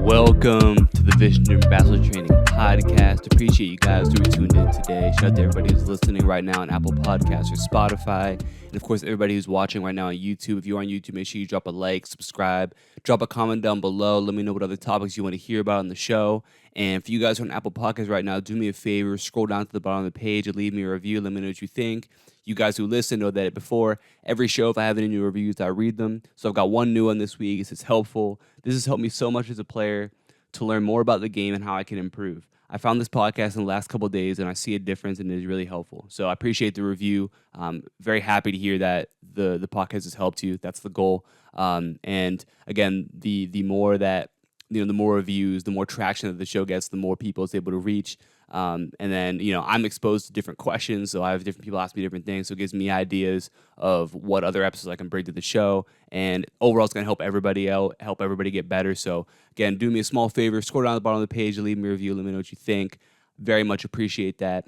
Welcome to the Vision Driven Basketball Training Podcast. Appreciate you guys who are tuned in today. Shout out to everybody who's listening right now on Apple Podcasts or Spotify. And of course, everybody who's watching right now on YouTube. If you're on YouTube, make sure you drop a like, subscribe, drop a comment down below. Let me know what other topics you want to hear about on the show. And for you guys who are on Apple Podcasts right now, do me a favor, scroll down to the bottom of the page and leave me a review. Let me know what you think. You guys who listen know that before every show, if I have any new reviews, I read them. So I've got one new one this week. It's helpful. This has helped me so much as a player to learn more about the game and how I can improve. I found this podcast in the last couple of days, and I see a difference, and it is really helpful. So I appreciate the review. I'm very happy to hear that the podcast has helped you. That's the goal. And again, the more that the more reviews, the more traction that the show gets, the more people it's able to reach. And then, I'm exposed to different questions. So I have different people ask me different things. So it gives me ideas of what other episodes I can bring to the show. And overall, it's going to help everybody out, help everybody get better. So again, do me a small favor, scroll down to the bottom of the page, leave me a review, let me know what you think. Very much appreciate that.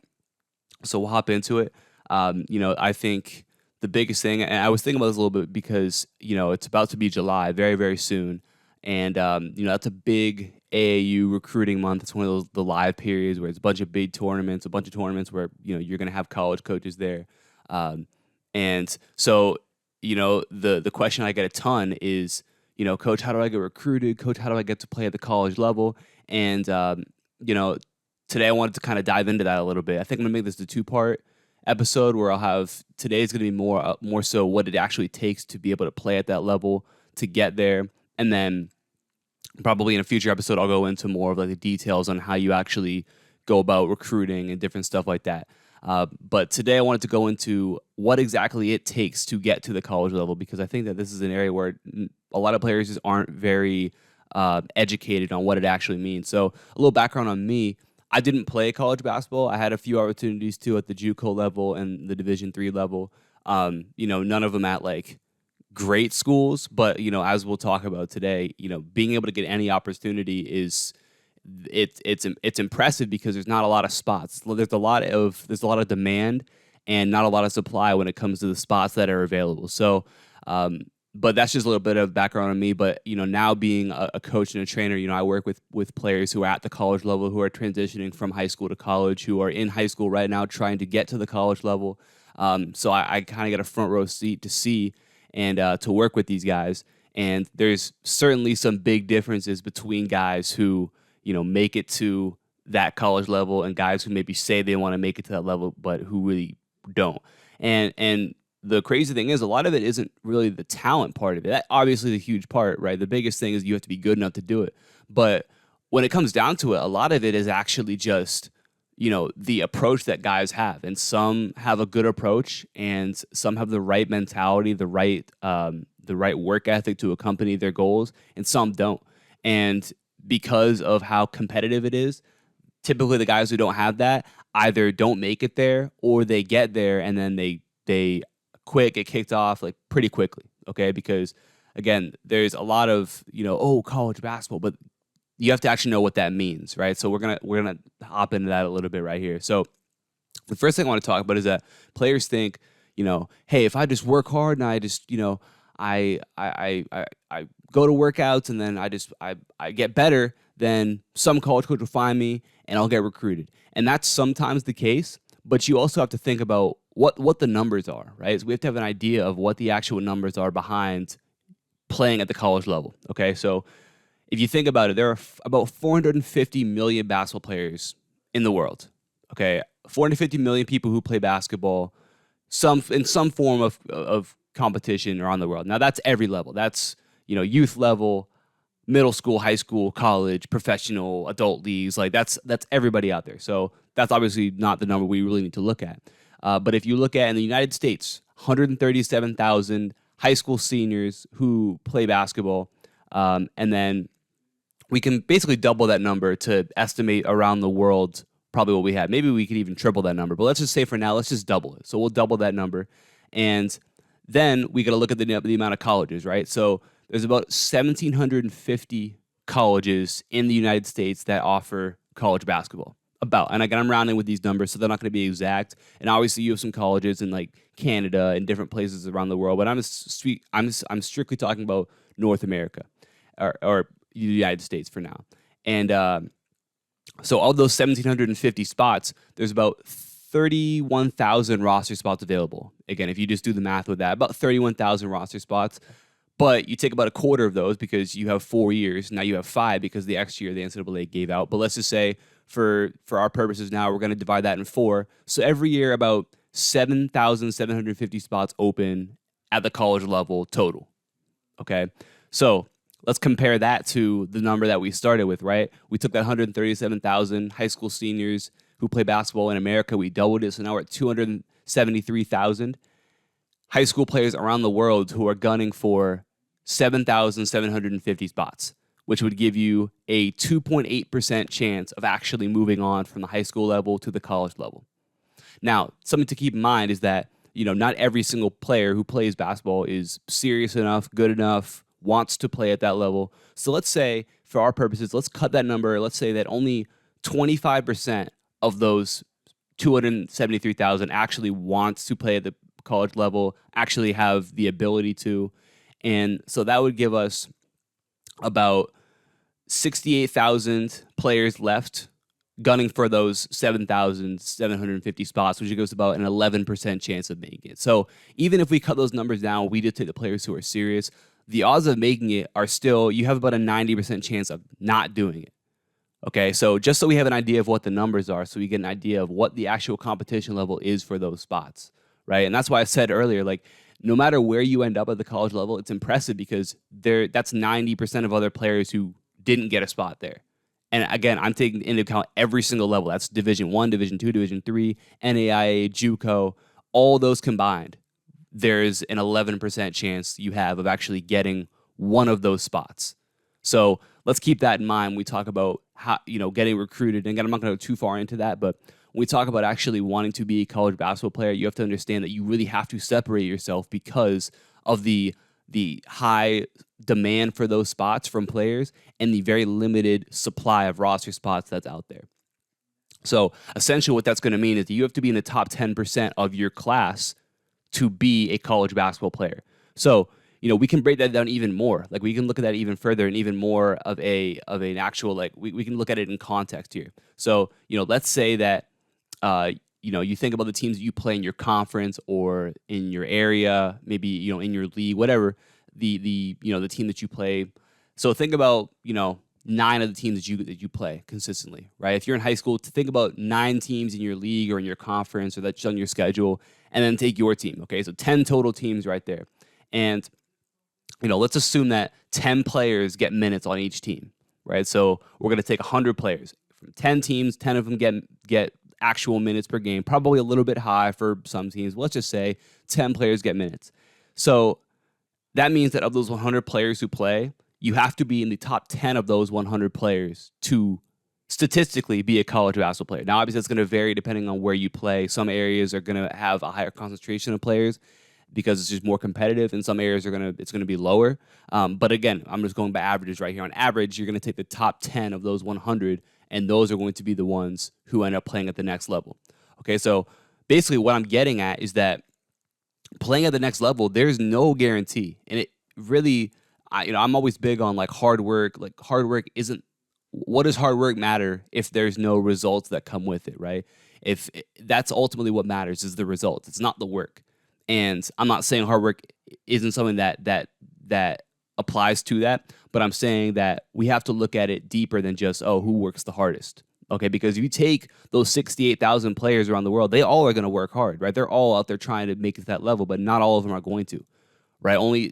So we'll hop into it. I think the biggest thing, and I was thinking about this a little bit because, it's about to be July very, very soon. And, that's a big AAU recruiting month. It's one of the live periods where it's a bunch of big tournaments, a bunch of tournaments where, you're going to have college coaches there. And so, the question I get a ton is, Coach, how do I get recruited? Coach, how do I get to play at the college level? And, today I wanted to kind of dive into that a little bit. I think I'm going to make this a two-part episode where I'll have, today's going to be more so what it actually takes to be able to play at that level, to get there. And then probably in a future episode, I'll go into more of like the details on how you actually go about recruiting and different stuff like that. But today I wanted to go into what exactly it takes to get to the college level, because I think that this is an area where a lot of players just aren't very educated on what it actually means. So a little background on me. I didn't play college basketball. I had a few opportunities too at the JUCO level and the Division III level. None of them at like great schools, but as we'll talk about today, being able to get any opportunity is it's impressive because there's not a lot of spots. There's a lot of demand and not a lot of supply when it comes to the spots that are available. So, but that's just a little bit of background on me. But now being a coach and a trainer, I work with players who are at the college level, who are transitioning from high school to college, who are in high school right now trying to get to the college level. So I kind of get a front row seat to see and to work with these guys. And there's certainly some big differences between guys who, make it to that college level and guys who maybe say they want to make it to that level, but who really don't. And the crazy thing is a lot of it isn't really the talent part of it. That obviously is a huge part, right? The biggest thing is you have to be good enough to do it. But when it comes down to it, a lot of it is actually just the approach that guys have. And some have a good approach and some have the right mentality, the right work ethic to accompany their goals, and some don't. And because of how competitive it is, typically the guys who don't have that either don't make it there or they get there and then they quit, get kicked off like pretty quickly, okay? Because again, there's a lot of, college basketball, but you have to actually know what that means, right? So we're gonna hop into that a little bit right here. So the first thing I want to talk about is that players think, hey, if I just work hard and I just, I go to workouts and then I get better, then some college coach will find me and I'll get recruited. And that's sometimes the case, but you also have to think about what the numbers are, right? So we have to have an idea of what the actual numbers are behind playing at the college level, okay? So if you think about it, there are about 450 million basketball players in the world, okay? 450 million people who play basketball in some form of competition around the world. Now, that's every level. That's, youth level, middle school, high school, college, professional, adult leagues. Like, that's everybody out there. So that's obviously not the number we really need to look at. But if you look at in the United States, 137,000 high school seniors who play basketball, and then we can basically double that number to estimate around the world probably what we have. Maybe we could even triple that number. But let's just say for now, let's just double it. So we'll double that number. And then we got to look at the amount of colleges, right? So there's about 1,750 colleges in the United States that offer college basketball. And again, I'm rounding with these numbers, so they're not going to be exact. And obviously, you have some colleges in like Canada and different places around the world. But I'm strictly talking about North America, or United States for now. And so of those 1,750 spots, there's about 31,000 roster spots available. Again, if you just do the math with that, about 31,000 roster spots. But you take about a quarter of those because you have 4 years. Now you have 5 because the extra year the NCAA gave out. But let's just say for our purposes now, we're going to divide that in 4. So every year about 7,750 spots open at the college level total. Okay? So let's compare that to the number that we started with, right? We took that 137,000 high school seniors who play basketball in America. We doubled it. So now we're at 273,000 high school players around the world who are gunning for 7,750 spots, which would give you a 2.8% chance of actually moving on from the high school level to the college level. Now, something to keep in mind is that, not every single player who plays basketball is serious enough, good enough, wants to play at that level. So let's say, for our purposes, let's cut that number. Let's say that only 25% of those 273,000 actually wants to play at the college level, actually have the ability to. And so that would give us about 68,000 players left gunning for those 7,750 spots, which goes about an 11% chance of making it. So even if we cut those numbers down, we just take the players who are serious, the odds of making it are still, you have about a 90% chance of not doing it. Okay, so just so we have an idea of what the numbers are, so we get an idea of what the actual competition level is for those spots, right? And that's why I said earlier, like, no matter where you end up at the college level, it's impressive because that's 90% of other players who didn't get a spot there. And again, I'm taking into account every single level. That's Division I, Division II, Division III, NAIA, JUCO, all those combined. There's an 11% chance you have of actually getting one of those spots. So let's keep that in mind when we talk about how, getting recruited. And again, I'm not going to go too far into that, but when we talk about actually wanting to be a college basketball player, you have to understand that you really have to separate yourself because of the high demand for those spots from players and the very limited supply of roster spots that's out there. So essentially what that's going to mean is that you have to be in the top 10% of your class to be a college basketball player. So, we can break that down even more. Like, we can look at that even further and even more of an actual, like, we can look at it in context here. So, let's say that, you think about the teams that you play in your conference or in your area, maybe, in your league, whatever, the team that you play. So think about, 9 of the teams that you play consistently, right? If you're in high school, think about 9 teams in your league or in your conference or that's on your schedule, and then take your team, okay? So 10 total teams right there. And, let's assume that 10 players get minutes on each team, right? So we're going to take 100 players. From 10 teams, 10 of them get actual minutes per game, probably a little bit high for some teams. Let's just say 10 players get minutes. So that means that of those 100 players who play, you have to be in the top 10 of those 100 players to statistically be a college basketball player. Now, obviously, it's going to vary depending on where you play. Some areas are going to have a higher concentration of players because it's just more competitive, and some areas it's going to be lower. But again, I'm just going by averages right here. On average, you're going to take the top 10 of those 100, and those are going to be the ones who end up playing at the next level. Okay, so basically what I'm getting at is that playing at the next level, there's no guarantee. And it really, I'm always big on like hard work. Like, hard work isn't, what does hard work matter if there's no results that come with it, right? If that's ultimately what matters is the results. It's not the work. And I'm not saying hard work isn't something that applies to that, but I'm saying that we have to look at it deeper than just, who works the hardest. Okay, because if you take those 68,000 players around the world, they all are going to work hard, right? They're all out there trying to make it to that level, but not all of them are going to, right? Only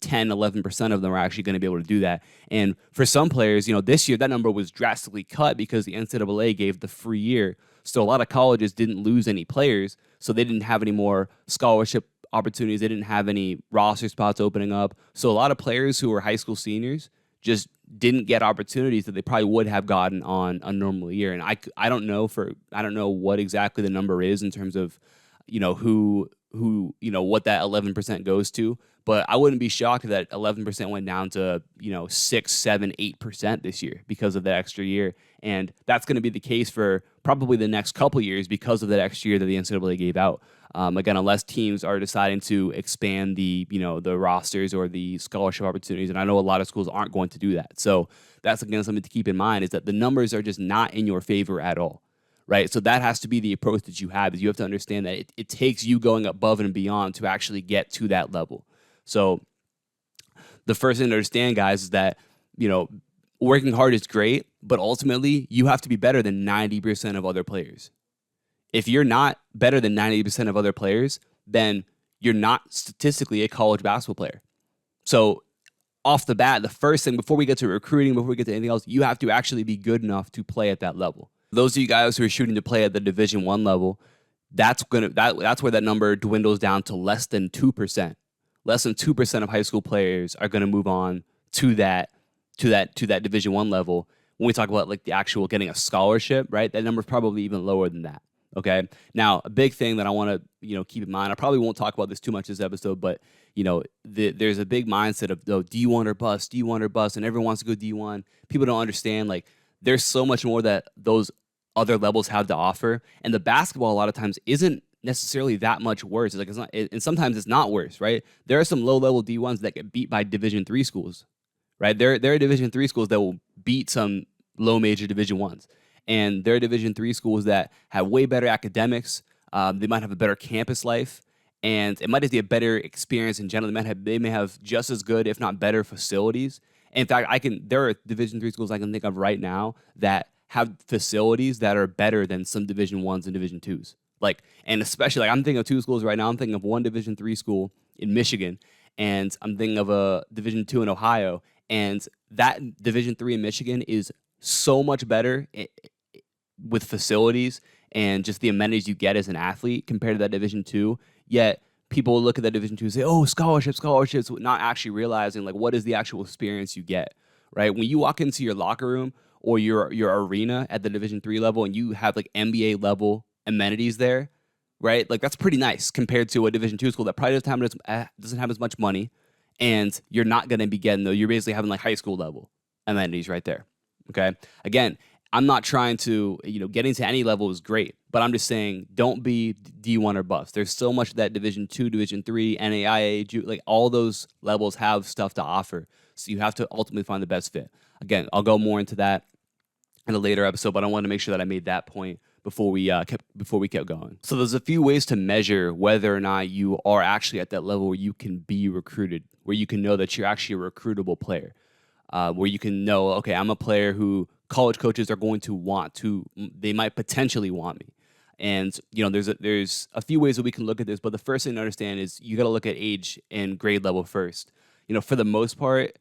10, 11% of them are actually going to be able to do that. And for some players, this year that number was drastically cut because the NCAA gave the free year. So a lot of colleges didn't lose any players, so they didn't have any more scholarship opportunities. They didn't have any roster spots opening up. So a lot of players who were high school seniors just didn't get opportunities that they probably would have gotten on a normal year. And I don't know what exactly the number is in terms of, who what that 11% goes to. But I wouldn't be shocked if that 11% went down to 6, 7, 8% this year because of that extra year, and that's going to be the case for probably the next couple years because of that extra year that the NCAA gave out. Again, unless teams are deciding to expand the rosters or the scholarship opportunities, and I know a lot of schools aren't going to do that. So that's again something to keep in mind, is that the numbers are just not in your favor at all. Right. So that has to be the approach that you have, is you have to understand that it takes you going above and beyond to actually get to that level. So the first thing to understand, guys, is that, working hard is great, but ultimately you have to be better than 90% of other players. If you're not better than 90% of other players, then you're not statistically a college basketball player. So off the bat, the first thing, before we get to recruiting, before we get to anything else, you have to actually be good enough to play at that level. Those of you guys who are shooting to play at the Division I level, that's where that number dwindles down to less than 2%. Less than 2% of high school players are going to move on to that Division I level. When we talk about like the actual getting a scholarship, right? That number is probably even lower than that. Okay. Now, a big thing that I want to keep in mind. I probably won't talk about this too much this episode, but there's a big mindset of D1 or bust, D1 or bust, and everyone wants to go D1. People don't understand, like, there's so much more that those other levels have to offer, and the basketball a lot of times isn't necessarily that much worse. It's not, and sometimes it's not worse, right? There are some low-level D1s that get beat by Division III schools, right? There are Division III schools that will beat some low-major Division Is, and there are Division III schools that have way better academics. They might have a better campus life, and it might just be a better experience in general. They may have just as good, if not better, facilities. In fact, there are Division III schools I can think of right now that have facilities that are better than some Division Is and Division IIs. And especially, I'm thinking of two schools right now. I'm thinking of one Division III school in Michigan, and I'm thinking of a Division II in Ohio. And that Division III in Michigan is so much better with facilities and just the amenities you get as an athlete compared to that Division II. Yet people look at that Division II and say, "Oh, scholarships," not actually realizing like what is the actual experience you get. Right? When you walk into your locker room or your arena at the Division III level and you have like NBA level amenities there, right? Like, that's pretty nice compared to a Division II school that probably doesn't have as much money, and you're not going to be getting, though, you're basically having like high school level amenities right there. Okay. Again, I'm not trying to, getting to any level is great, but I'm just saying don't be D1 or bust. There's so much that Division II, Division III, NAIA, like all those levels have stuff to offer. So you have to ultimately find the best fit. Again, I'll go more into that in a later episode, but I wanted to make sure that I made that point before we kept going. So there's a few ways to measure whether or not you are actually at that level where you can be recruited, where you can know that you're actually a recruitable player, where you can know, okay, I'm a player who college coaches are going to want to, they might potentially want me. And there's a few ways that we can look at this, but the first thing to understand is you got to look at age and grade level first. For the most part,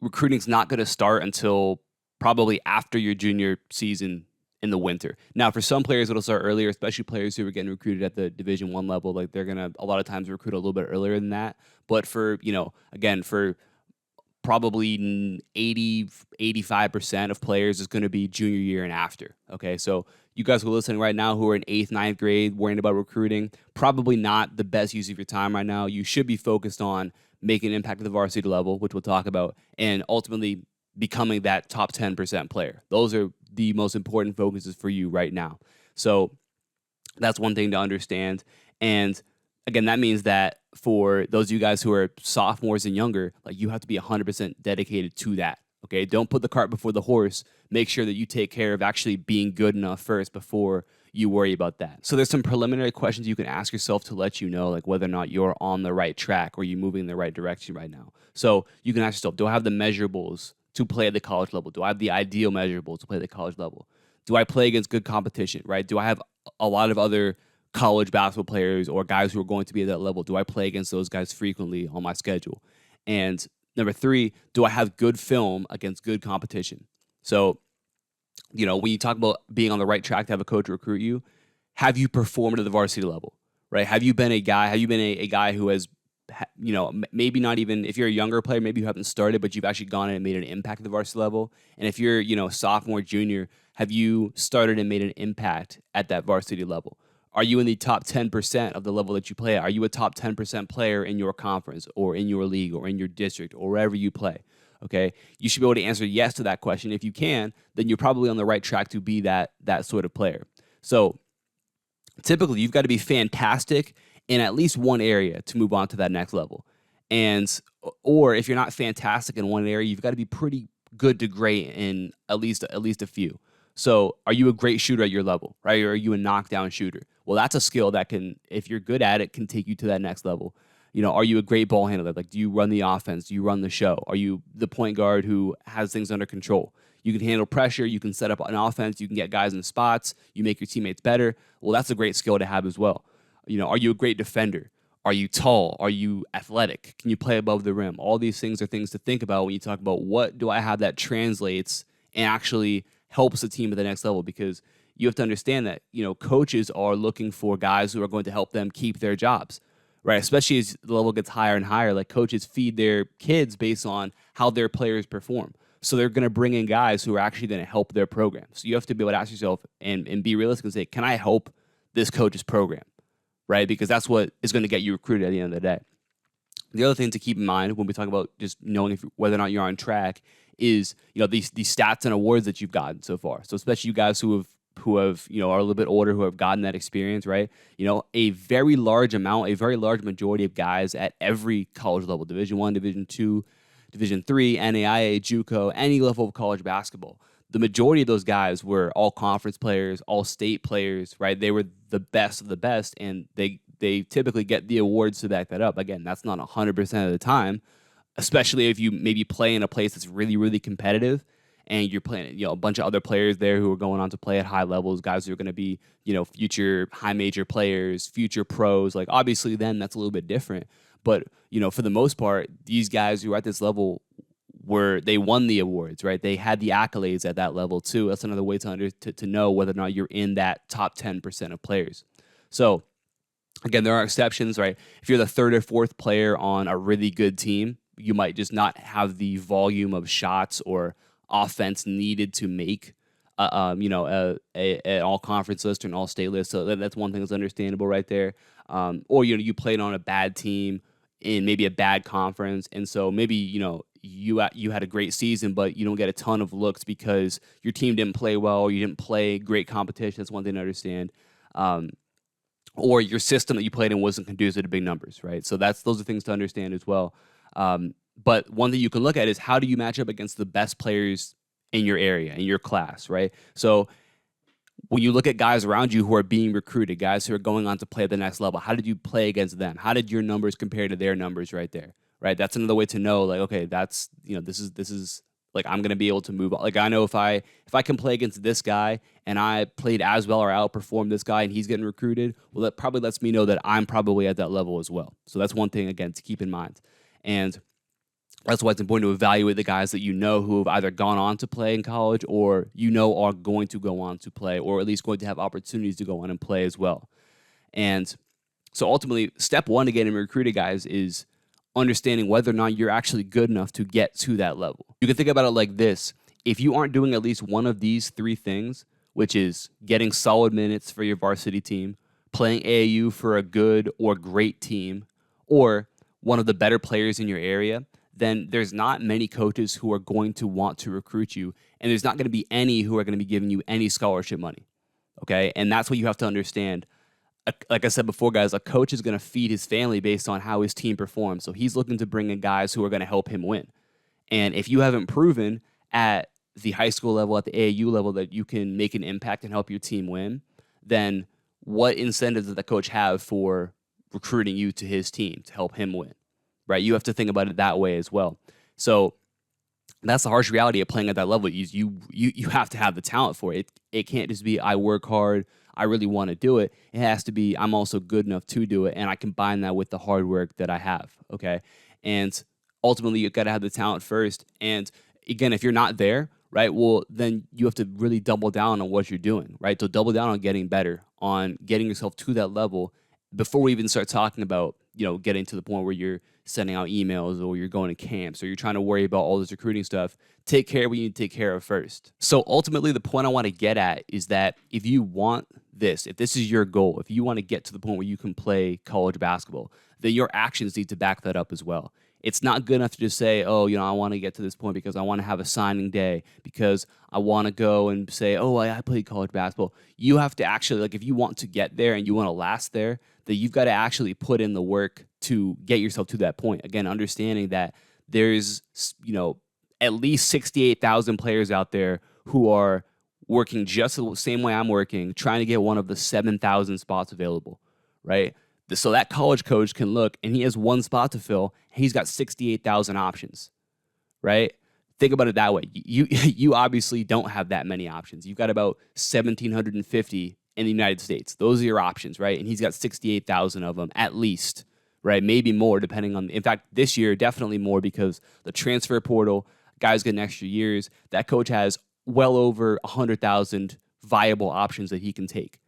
recruiting's not going to start until probably after your junior season in the winter. Now, for some players, it'll start earlier, especially players who are getting recruited at the Division I level. Like, they're going to, a lot of times, recruit a little bit earlier than that. But for probably 85% of players is going to be junior year and after. Okay, so you guys who are listening right now who are in 8th, 9th grade worrying about recruiting, probably not the best use of your time right now. You should be focused on making an impact at the varsity level, which we'll talk about, and ultimately becoming that top 10% player. Those are the most important focuses for you right now. So that's one thing to understand. And again, that means that for those of you guys who are sophomores and younger, like, you have to be 100% dedicated to that. Okay, don't put the cart before the horse. Make sure that you take care of actually being good enough first before you worry about that. So there's some preliminary questions you can ask yourself to let you know, like, whether or not you're on the right track or you're moving in the right direction right now. So you can ask yourself, do I have the measurables to play at the college level? Do I have the ideal measurables to play at the college level? Do I play against good competition, right? Do I have a lot of other college basketball players or guys who are going to be at that level? Do I play against those guys frequently on my schedule? And number 3, do I have good film against good competition? So, when you talk about being on the right track to have a coach recruit you, have you performed at the varsity level, right? Have you been a guy who has, maybe not even, if you're a younger player, maybe you haven't started, but you've actually gone in and made an impact at the varsity level? And if you're, sophomore, junior, have you started and made an impact at that varsity level? Are you in the top 10% of the level that you play at? Are you a top 10% player in your conference or in your league or in your district or wherever you play? Okay, you should be able to answer yes to that question. If you can, then you're probably on the right track to be that sort of player. So typically, you've got to be fantastic in at least one area to move on to that next level. And or if you're not fantastic in one area, you've got to be pretty good to great in at least a few. So, are you a great shooter at your level, right? Or are you a knockdown shooter? Well, that's a skill that can, if you're good at it, can take you to that next level. Are you a great ball handler? Like, do you run the offense? Do you run the show? Are you the point guard who has things under control? You can handle pressure. You can set up an offense. You can get guys in spots. You make your teammates better. Well, that's a great skill to have as well. Are you a great defender? Are you tall? Are you athletic? Can you play above the rim? All these things are things to think about when you talk about what do I have that translates and actually helps the team at the next level, because you have to understand that, coaches are looking for guys who are going to help them keep their jobs, right? Especially as the level gets higher and higher, like coaches feed their kids based on how their players perform. So they're going to bring in guys who are actually going to help their program. So you have to be able to ask yourself and be realistic and say, can I help this coach's program, right? Because that's what is going to get you recruited at the end of the day. The other thing to keep in mind when we talk about just knowing whether or not you're on track is, these stats and awards that you've gotten so far. So especially you guys who have are a little bit older, who have gotten that experience, right? A very large majority of guys at every college level, Division I, Division II, Division III, NAIA, JUCO, any level of college basketball, the majority of those guys were all conference players, all state players, right? They were the best of the best, and they typically get the awards to back that up. Again, that's not 100% of the time, especially if you maybe play in a place that's really, really competitive and you're playing, a bunch of other players there who are going on to play at high levels, guys who are going to be, future high major players, future pros. Like, obviously then that's a little bit different. But, for the most part, these guys who are at this level they won the awards, right? They had the accolades at that level too. That's another way to know whether or not you're in that top 10% of players. So again, there are exceptions, right? If you're the third or fourth player on a really good team, you might just not have the volume of shots or offense needed to make an all conference list or an all state list. So that's one thing that's understandable right there. Or you played on a bad team in maybe a bad conference, and so maybe you had a great season, but you don't get a ton of looks because your team didn't play well, or you didn't play great competition. That's one thing to understand. Or your system that you played in wasn't conducive to big numbers, right? So those are things to understand as well. But one thing you can look at is how do you match up against the best players in your area, in your class, right? So when you look at guys around you who are being recruited, guys who are going on to play at the next level, how did you play against them? How did your numbers compare to their numbers right there, right? That's another way to know, like, okay, that's, this is like, I'm going to be able to move on. Like, I know if I can play against this guy and I played as well or outperformed this guy and he's getting recruited, well, that probably lets me know that I'm probably at that level as well. So that's one thing, again, to keep in mind. And that's why it's important to evaluate the guys that who have either gone on to play in college or are going to go on to play, or at least going to have opportunities to go on and play as well. And so ultimately, step one to getting recruited, guys, is understanding whether or not you're actually good enough to get to that level. You can think about it like this. If you aren't doing at least one of these three things, which is getting solid minutes for your varsity team, playing AAU for a good or great team, or one of the better players in your area, then there's not many coaches who are going to want to recruit you, and there's not going to be any who are going to be giving you any scholarship money, okay? And that's what you have to understand. Like I said before, guys, a coach is going to feed his family based on how his team performs, so he's looking to bring in guys who are going to help him win. And if you haven't proven at the high school level, at the AAU level, that you can make an impact and help your team win, then what incentives does the coach have for recruiting you to his team to help him win? Right, you have to think about it that way as well. So that's the harsh reality of playing at that level. You have to have the talent for it. It can't just be I work hard, I really want to do it. It has to be I'm also good enough to do it, and I combine that with the hard work that I have. Okay, and ultimately you've got to have the talent first. And again, if you're not there, right, well then you have to really double down on what you're doing. Right, so double down on getting better, on getting yourself to that level before we even start talking about getting to the point where you're sending out emails or you're going to camps or you're trying to worry about all this recruiting stuff. Take care of what you need to take care of first. So ultimately, the point I want to get at is that if you want this, if this is your goal, if you want to get to the point where you can play college basketball, then your actions need to back that up as well. It's not good enough to just say, oh, I want to get to this point because I want to have a signing day, because I want to go and say, oh, I played college basketball. You have to actually, if you want to get there and you want to last there, that you've got to actually put in the work to get yourself to that point. Again, understanding that there's, at least 68,000 players out there who are working just the same way I'm working, trying to get one of the 7,000 spots available, right? So that college coach can look, and he has one spot to fill, and he's got 68,000 options, right? Think about it that way. You obviously don't have that many options. You've got about 1,750 in the United States. Those are your options, right? And he's got 68,000 of them at least, right? Maybe more depending on, in fact, this year, definitely more because the transfer portal, guys getting extra years, that coach has well over 100,000 viable options that he can take.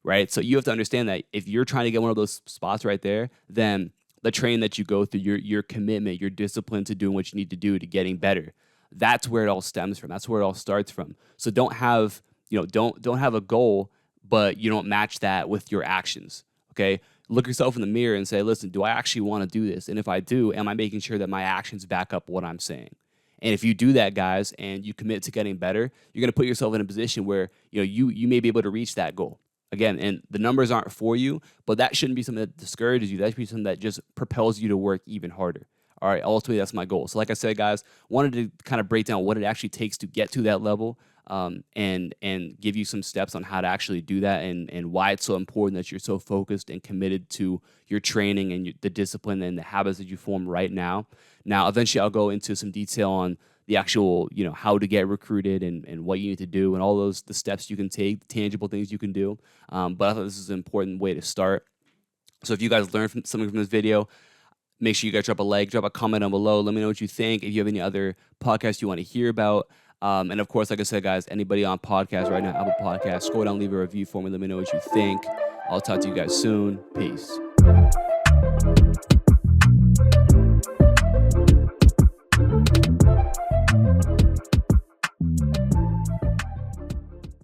Right? So you have to understand that if you're trying to get one of those spots right there, then the training that you go through, your commitment, your discipline to doing what you need to do to getting better, that's where it all stems from. That's where it all starts from. So don't have a goal, but you don't match that with your actions. Okay? Look yourself in the mirror and say, listen, do I actually want to do this? And if I do, am I making sure that my actions back up what I'm saying? And if you do that, guys, and you commit to getting better, you're going to put yourself in a position where you may be able to reach that goal. Again, and the numbers aren't for you, but that shouldn't be something that discourages you. That should be something that just propels you to work even harder. All right, ultimately, that's my goal. So like I said, guys, wanted to kind of break down what it actually takes to get to that level, and give you some steps on how to actually do that, and why it's so important that you're so focused and committed to your training and the discipline and the habits that you form right now. Now, eventually, I'll go into some detail on the actual, how to get recruited and what you need to do and all the steps you can take, the tangible things you can do. But I thought this is an important way to start. So if you guys learned something from this video, make sure you guys drop a like, drop a comment down below. Let me know what you think. If you have any other podcasts you want to hear about. And of course, like I said, guys, anybody on podcast right now, Apple Podcasts, scroll down, leave a review for me. Let me know what you think. I'll talk to you guys soon. Peace.